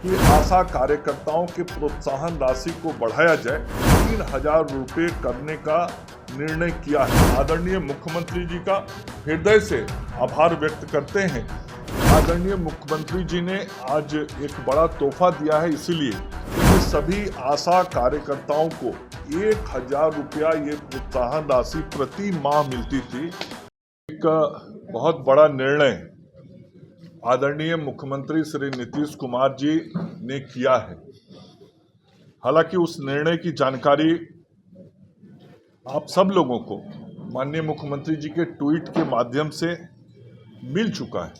कि आशा कार्यकर्ताओं के प्रोत्साहन राशि को बढ़ाया जाए, 3,000 रुपये करने का निर्णय किया है। आदरणीय मुख्यमंत्री जी का हृदय से आभार व्यक्त करते हैं। आदरणीय मुख्यमंत्री जी ने आज एक बड़ा तोहफा दिया है, इसीलिए इन सभी आशा कार्यकर्ताओं को 1,000 रुपया ये प्रोत्साहन राशि प्रति माह मिलती थी। एक बहुत बड़ा निर्णय आदरणीय मुख्यमंत्री श्री नीतीश कुमार जी ने किया है। हालांकि उस निर्णय की जानकारी आप सब लोगों को माननीय मुख्यमंत्री जी के ट्वीट के माध्यम से मिल चुका है,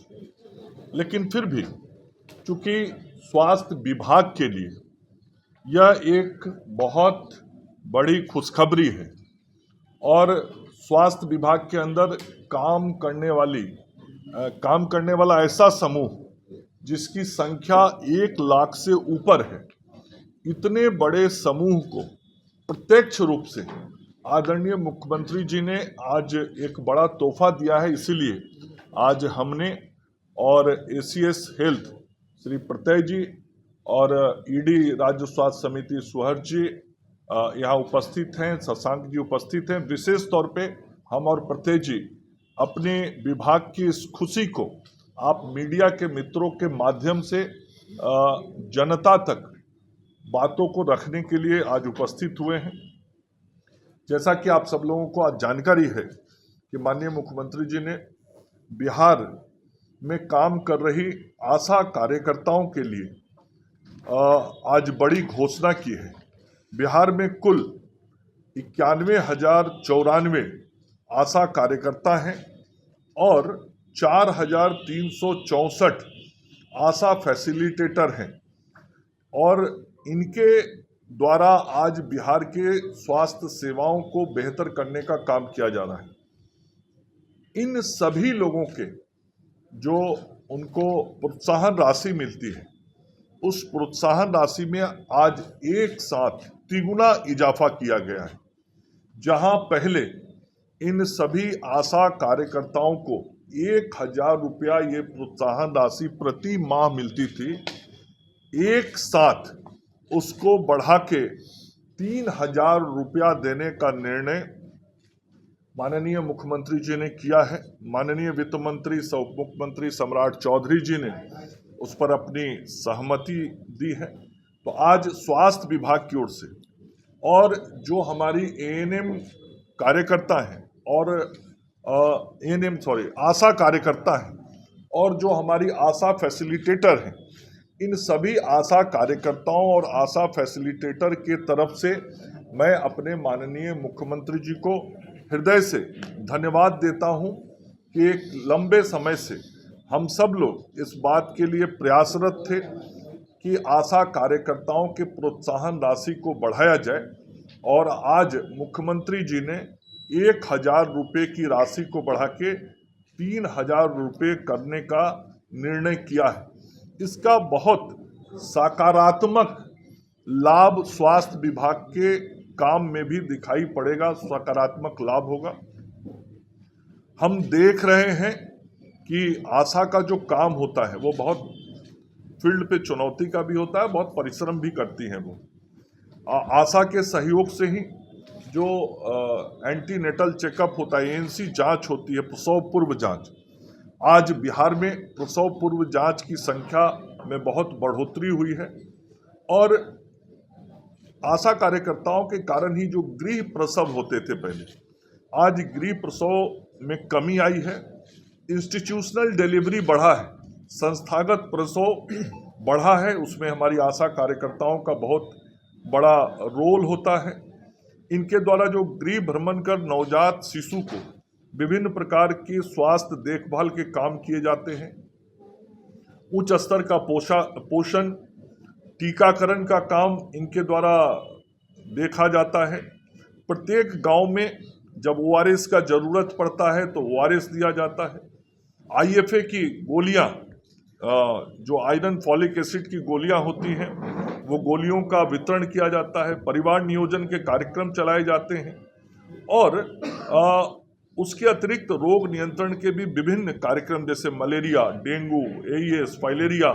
लेकिन फिर भी चूंकि स्वास्थ्य विभाग के लिए यह एक बहुत बड़ी खुशखबरी है और स्वास्थ्य विभाग के अंदर काम करने वाला ऐसा समूह जिसकी संख्या 1 लाख से ऊपर है, इतने बड़े समूह को प्रत्यक्ष रूप से आदरणीय मुख्यमंत्री जी ने आज एक बड़ा तोहफा दिया है। इसीलिए आज हमने और ACS हेल्थ श्री प्रत्यय जी और ED राज्य स्वास्थ्य समिति सुहर जी यहाँ उपस्थित हैं, शशांक जी उपस्थित हैं। विशेष तौर पे हम और प्रत्यय जी अपने विभाग की इस खुशी को आप मीडिया के मित्रों के माध्यम से जनता तक बातों को रखने के लिए आज उपस्थित हुए हैं। जैसा कि आप सब लोगों को आज जानकारी है कि माननीय मुख्यमंत्री जी ने बिहार में काम कर रही आशा कार्यकर्ताओं के लिए आज बड़ी घोषणा की है। बिहार में कुल 91,094 आशा कार्यकर्ता हैं और 4,364 आशा फैसिलिटेटर हैं और इनके द्वारा आज बिहार के स्वास्थ्य सेवाओं को बेहतर करने का काम किया जा रहा है। इन सभी लोगों के जो उनको प्रोत्साहन राशि मिलती है, उस प्रोत्साहन राशि में आज एक साथ तिगुना इजाफा किया गया है। जहां पहले इन सभी आशा कार्यकर्ताओं को 1,000 रुपया ये प्रोत्साहन राशि प्रति माह मिलती थी, एक साथ उसको बढ़ा के 3,000 रुपया देने का निर्णय माननीय मुख्यमंत्री जी ने किया है। माननीय वित्त मंत्री सह उप मुख्यमंत्री सम्राट चौधरी जी ने उस पर अपनी सहमति दी है। तो आज स्वास्थ्य विभाग की ओर से और जो हमारी ANM कार्यकर्ता हैं और आशा कार्यकर्ता हैं और जो हमारी आशा फैसिलिटेटर हैं, इन सभी आशा कार्यकर्ताओं और आशा फैसिलिटेटर के तरफ से मैं अपने माननीय मुख्यमंत्री जी को हृदय से धन्यवाद देता हूं कि एक लंबे समय से हम सब लोग इस बात के लिए प्रयासरत थे कि आशा कार्यकर्ताओं के प्रोत्साहन राशि को बढ़ाया जाए और आज मुख्यमंत्री जी ने 1,000 रुपये की राशि को बढ़ा के 3,000 रुपये करने का निर्णय किया है। इसका बहुत सकारात्मक लाभ स्वास्थ्य विभाग के काम में भी दिखाई पड़ेगा, सकारात्मक लाभ होगा। हम देख रहे हैं कि आशा का जो काम होता है वो बहुत फील्ड पे चुनौती का भी होता है, बहुत परिश्रम भी करती हैं वो। आशा के सहयोग से ही जो एंटीनेटल चेकअप होता है, ANC जांच होती है, प्रसव पूर्व जांच, आज बिहार में प्रसव पूर्व जांच की संख्या में बहुत बढ़ोतरी हुई है और आशा कार्यकर्ताओं के कारण ही जो गृह प्रसव होते थे पहले, आज गृह प्रसव में कमी आई है। इंस्टीट्यूशनल डिलीवरी बढ़ा है, संस्थागत प्रसव बढ़ा है, उसमें हमारी आशा कार्यकर्ताओं का बहुत बड़ा रोल होता है। इनके द्वारा जो गृह भ्रमण कर नवजात शिशु को विभिन्न प्रकार के स्वास्थ्य देखभाल के काम किए जाते हैं। उच्च स्तर का पोषण टीकाकरण का काम इनके द्वारा देखा जाता है। प्रत्येक गांव में जब ORS का जरूरत पड़ता है तो ORS दिया जाता है। IFA की गोलियां, जो आयरन फॉलिक एसिड की गोलियां होती हैं, वो गोलियों का वितरण किया जाता है। परिवार नियोजन के कार्यक्रम चलाए जाते हैं और उसके अतिरिक्त रोग नियंत्रण के भी विभिन्न कार्यक्रम जैसे मलेरिया, डेंगू, AES, फाइलेरिया,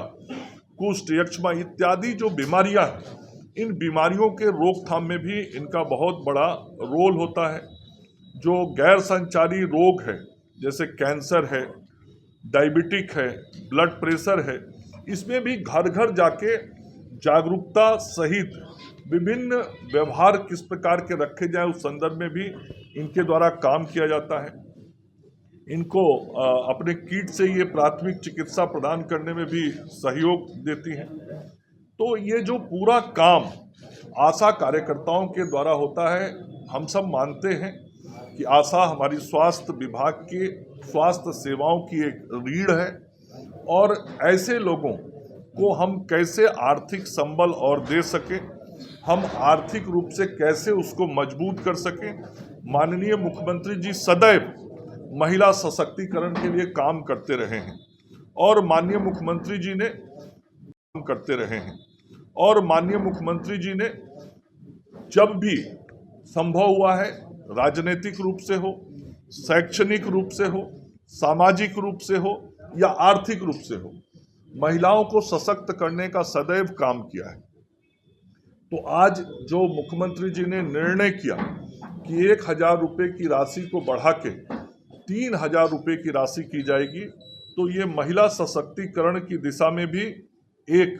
कुष्ठ, यक्ष्मा इत्यादि जो बीमारियां हैं, इन बीमारियों के रोकथाम में भी इनका बहुत बड़ा रोल होता है। जो गैर संचारी रोग है, जैसे कैंसर है, डायबिटिक है, ब्लड प्रेशर है, इसमें भी घर घर जाके जागरूकता सहित विभिन्न व्यवहार किस प्रकार के रखे जाए उस संदर्भ में भी इनके द्वारा काम किया जाता है। इनको अपने किट से ये प्राथमिक चिकित्सा प्रदान करने में भी सहयोग देती हैं। तो ये जो पूरा काम आशा कार्यकर्ताओं के द्वारा होता है, हम सब मानते हैं कि आशा हमारी स्वास्थ्य विभाग के स्वास्थ्य सेवाओं की एक रीढ़ है और ऐसे लोगों को हम कैसे आर्थिक संबल और दे सकें, हम आर्थिक रूप से कैसे उसको मजबूत कर सकें। माननीय मुख्यमंत्री जी सदैव महिला सशक्तिकरण के लिए काम करते रहे हैं और माननीय मुख्यमंत्री जी ने काम करते रहे हैं और माननीय मुख्यमंत्री जी ने जब भी संभव हुआ है, राजनीतिक रूप से हो, शैक्षणिक रूप से हो, सामाजिक रूप से हो या आर्थिक रूप से हो, महिलाओं को सशक्त करने का सदैव काम किया है। तो आज जो मुख्यमंत्री जी ने निर्णय किया कि 1,000 रुपये की राशि को बढ़ा के 3,000 रुपये की राशि की जाएगी, तो ये महिला सशक्तिकरण की दिशा में भी एक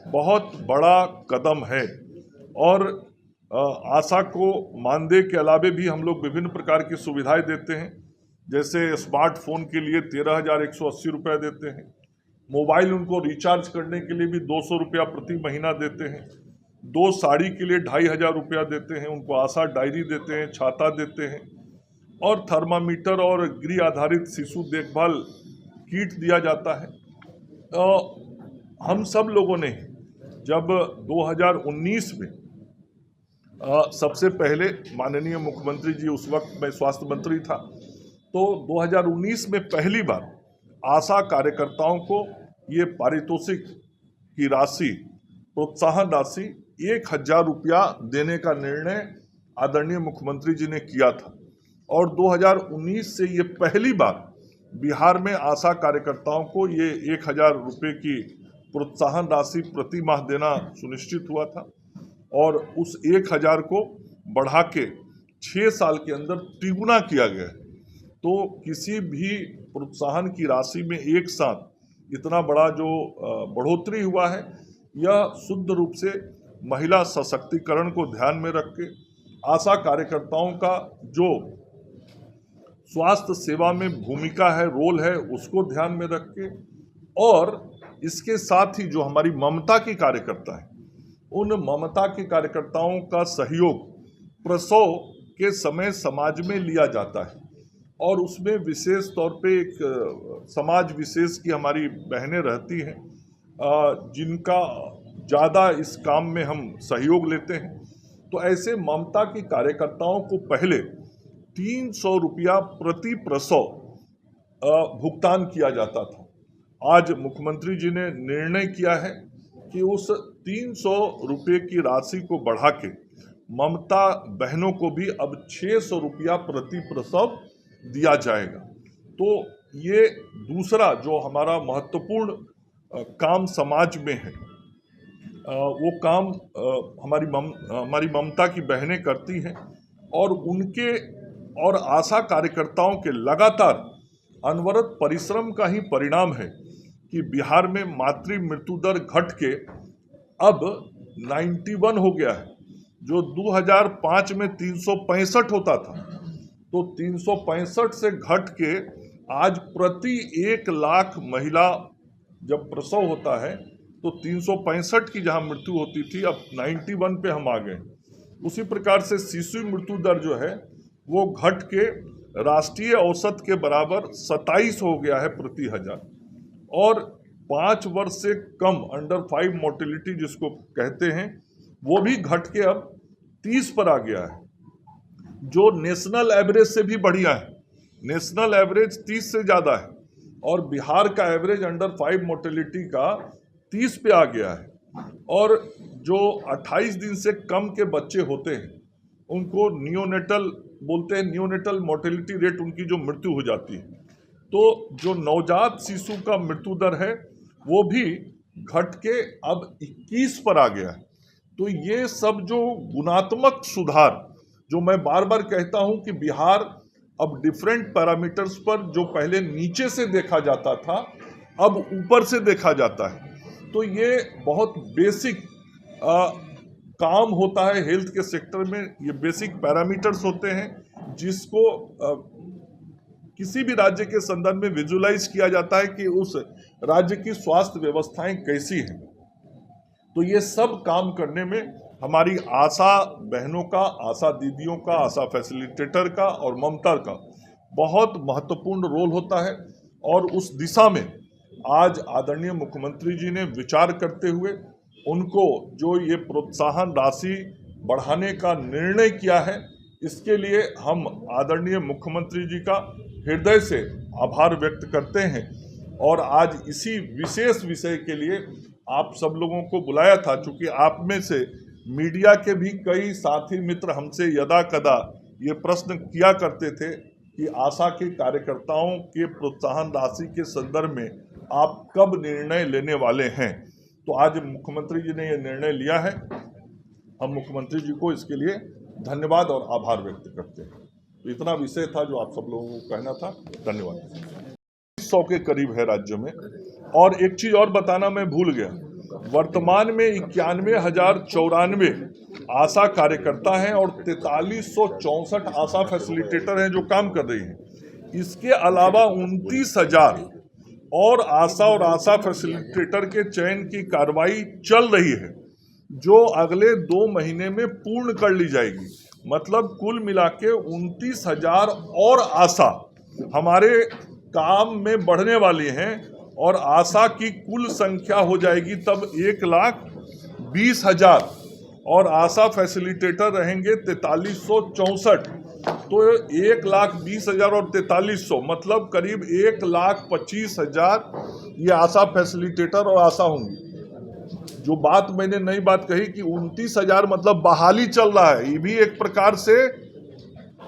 बहुत बड़ा कदम है। और आशा को मानदेय के अलावे भी हम लोग विभिन्न प्रकार की सुविधाएं देते हैं, जैसे स्मार्टफोन के लिए 13,180 रुपये देते हैं, मोबाइल उनको रिचार्ज करने के लिए भी 200 रुपया प्रति महीना देते हैं, 2 साड़ी के लिए 2,500 रुपया देते हैं, उनको आशा डायरी देते हैं, छाता देते हैं और थर्मामीटर और गृह आधारित शिशु देखभाल किट दिया जाता है। हम सब लोगों ने जब 2019 में सबसे पहले माननीय मुख्यमंत्री जी, उस वक्त मैं स्वास्थ्य मंत्री था, तो 2019 में पहली बार आशा कार्यकर्ताओं को ये पारितोषिक की राशि, प्रोत्साहन राशि 1,000 रुपया देने का निर्णय आदरणीय मुख्यमंत्री जी ने किया था और 2019 से ये पहली बार बिहार में आशा कार्यकर्ताओं को ये 1,000 रुपये की प्रोत्साहन राशि प्रति माह देना सुनिश्चित हुआ था और उस 1,000 को बढ़ा के 6 साल के अंदर तिगुना किया गया है। तो किसी भी प्रोत्साहन की राशि में एक साथ इतना बड़ा जो बढ़ोतरी हुआ है, यह शुद्ध रूप से महिला सशक्तिकरण को ध्यान में रख के आशा कार्यकर्ताओं का जो स्वास्थ्य सेवा में भूमिका है, रोल है, उसको ध्यान में रख के और इसके साथ ही जो हमारी ममता की कार्यकर्ता है, उन ममता के कार्यकर्ताओं का सहयोग प्रसव के समय समाज में लिया जाता है और उसमें विशेष तौर पे एक समाज विशेष की हमारी बहनें रहती हैं जिनका ज़्यादा इस काम में हम सहयोग लेते हैं। तो ऐसे ममता की कार्यकर्ताओं को पहले 300 रुपया प्रति प्रसव भुगतान किया जाता था। आज मुख्यमंत्री जी ने निर्णय किया है कि उस 300 रुपये की राशि को बढ़ा के ममता बहनों को भी अब 600 रुपया प्रति प्रसव दिया जाएगा। तो ये दूसरा जो हमारा महत्वपूर्ण काम समाज में है, वो काम हमारी ममता की बहनें करती हैं और उनके और आशा कार्यकर्ताओं के लगातार अनवरत परिश्रम का ही परिणाम है कि बिहार में मातृ मृत्यु दर घट के अब 91 हो गया है। जो 2005 में 365 होता था, तो 365 से घट के आज प्रति 1 लाख महिला जब प्रसव होता है तो 365 की जहां मृत्यु होती थी, अब 91 पे हम आ गए। उसी प्रकार से शिशु मृत्यु दर जो है वो घट के राष्ट्रीय औसत के बराबर 27 हो गया है प्रति 1000 और 5 वर्ष से कम अंडर 5 मोर्टेलिटी जिसको कहते हैं, वो भी घट के अब 30 पर आ गया है, जो नेशनल एवरेज से भी बढ़िया है। नेशनल एवरेज 30 से ज़्यादा है और बिहार का एवरेज अंडर 5 मोर्टेलिटी का 30 पे आ गया है। और जो 28 दिन से कम के बच्चे होते हैं उनको नियोनेटल बोलते हैं, नियोनेटल मोर्टेलिटी रेट उनकी जो मृत्यु हो जाती है, तो जो नवजात शिशु का मृत्यु दर है वो भी घट के अब 21 पर आ गया है। तो ये सब जो गुणात्मक सुधार, जो मैं बार बार कहता हूं कि बिहार अब डिफरेंट पैरामीटर्स पर जो पहले नीचे से देखा जाता था अब ऊपर से देखा जाता है। तो ये बहुत बेसिक काम होता है हेल्थ के सेक्टर में। ये बेसिक पैरामीटर्स होते हैं जिसको किसी भी राज्य के संदर्भ में विजुलाइज किया जाता है कि उस राज्य की स्वास्थ्य व्यवस्थाएं कैसी हैं। तो ये सब काम करने में हमारी आशा बहनों का, आशा दीदियों का, आशा फैसिलिटेटर का और ममता का बहुत महत्वपूर्ण रोल होता है। और उस दिशा में आज आदरणीय मुख्यमंत्री जी ने विचार करते हुए उनको जो ये प्रोत्साहन राशि बढ़ाने का निर्णय किया है, इसके लिए हम आदरणीय मुख्यमंत्री जी का हृदय से आभार व्यक्त करते हैं। और आज इसी विशेष विषय के लिए आप सब लोगों को बुलाया था, चूँकि आप में से मीडिया के भी कई साथी मित्र हमसे यदा कदा ये प्रश्न किया करते थे कि आशा के कार्यकर्ताओं के प्रोत्साहन राशि के संदर्भ में आप कब निर्णय लेने वाले हैं। तो आज मुख्यमंत्री जी ने ये निर्णय लिया है। हम मुख्यमंत्री जी को इसके लिए धन्यवाद और आभार व्यक्त करते हैं। तो इतना विषय था जो आप सब लोगों को कहना था। धन्यवाद। 100 के करीब है राज्य में। और एक चीज और बताना मैं भूल गया, वर्तमान में 91,094 आशा कार्यकर्ता हैं और 4364 आशा फैसिलिटेटर हैं जो काम कर रही हैं। इसके अलावा 29,000 और आशा फैसिलिटेटर के चयन की कार्रवाई चल रही है जो अगले 2 महीने में पूर्ण कर ली जाएगी। मतलब कुल मिला के 29,000 और आशा हमारे काम में बढ़ने वाली हैं और आशा की कुल संख्या हो जाएगी तब 1,20,000 और आशा फैसिलिटेटर रहेंगे 4364। तो 1,20,000 और 4300 मतलब करीब 1,25,000 ये आशा फैसिलिटेटर और आशा होंगी। जो बात मैंने नई बात कही कि 29,000 मतलब बहाली चल रहा है, ये भी एक प्रकार से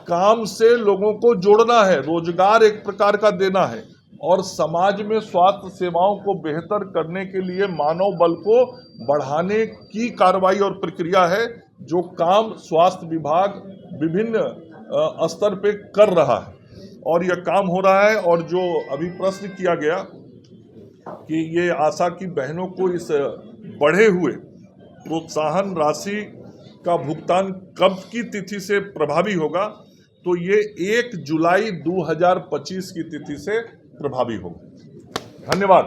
काम से लोगों को जोड़ना है, रोजगार एक प्रकार का देना है और समाज में स्वास्थ्य सेवाओं को बेहतर करने के लिए मानव बल को बढ़ाने की कार्रवाई और प्रक्रिया है जो काम स्वास्थ्य विभाग विभिन्न स्तर पे कर रहा है और यह काम हो रहा है। और जो अभी प्रश्न किया गया कि ये आशा की बहनों को इस बढ़े हुए प्रोत्साहन राशि का भुगतान कब की तिथि से प्रभावी होगा, तो ये 1 जुलाई 2025 की तिथि से प्रभावी होगा। धन्यवाद।